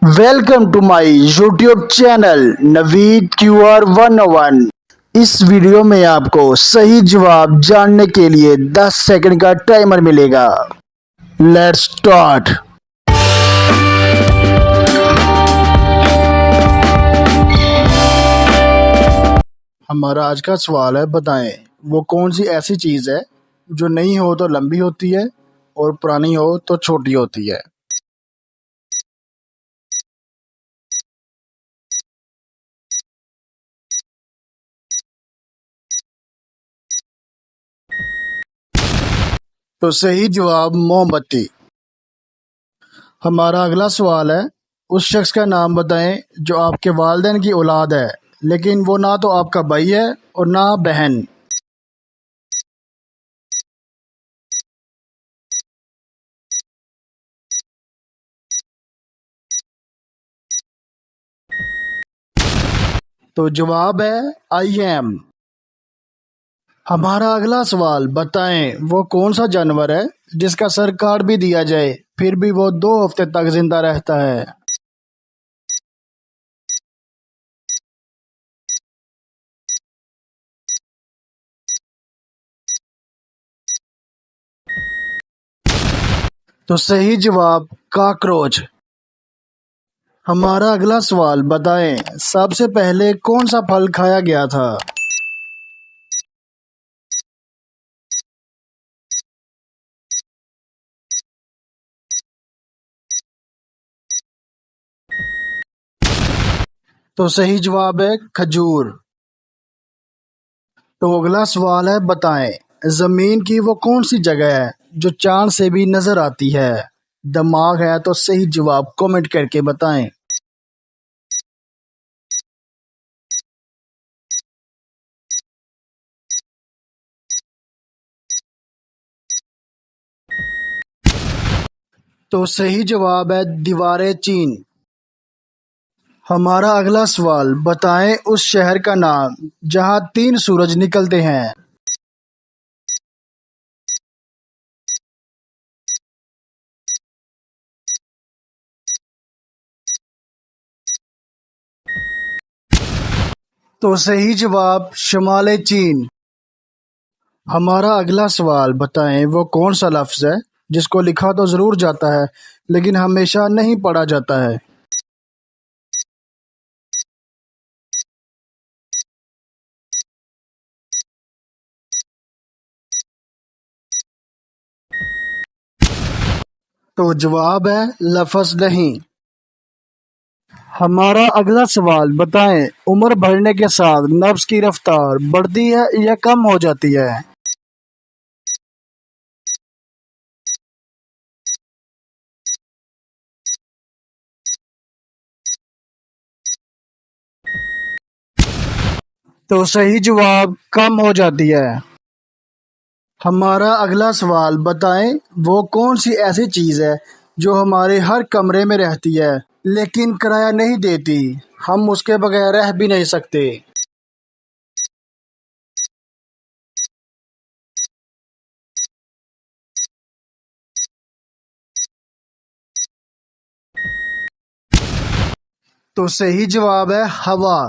Welcome to my YouTube channel Naveed QR 101। इस video में आपको सही जवाब जानने के लिए 10 सेकंड का टाइमर मिलेगा। Let's start. हमारा आज का सवाल है, बताएं वो कौन सी ऐसी चीज है जो नई हो तो लंबी होती है और पुरानी हो तो छोटी होती है। तो सही जवाब मोमबत्ती। हमारा अगला सवाल है, उस शख्स का नाम बताएं जो आपके वालिदैन की औलाद है लेकिन वो ना तो आपका भाई है और ना बहन। तो जवाब है आई एम। हमारा अगला सवाल, बताएं वो कौन सा जानवर है जिसका सर काट भी दिया जाए फिर भी वो 2 हफ्ते तक जिंदा रहता है। तो सही जवाब कॉकरोच। हमारा अगला सवाल, बताएं सबसे पहले कौन सा फल खाया गया था। तो सही जवाब है खजूर। तो अगला सवाल है, बताएं जमीन की वो कौन सी जगह है जो चांद से भी नजर आती है। दिमाग है तो सही जवाब कमेंट करके बताएं। तो सही जवाब है दीवारें चीन। हमारा अगला सवाल, बताएं उस शहर का नाम जहां 3 सूरज निकलते हैं। तो सही जवाब शुमाले चीन। हमारा अगला सवाल, बताएं वो कौन सा लफ्ज है जिसको लिखा तो जरूर जाता है लेकिन हमेशा नहीं पढ़ा जाता है। तो जवाब है लफ्ज नहीं। हमारा अगला सवाल, बताएं उम्र बढ़ने के साथ नब्ज की रफ्तार बढ़ती है या कम हो जाती है। तो सही जवाब कम हो जाती है। हमारा अगला सवाल, बताएं वो कौन सी ऐसी चीज है जो हमारे हर कमरे में रहती है लेकिन किराया नहीं देती। हम उसके बगैर रह भी नहीं सकते। तो सही जवाब है हवा।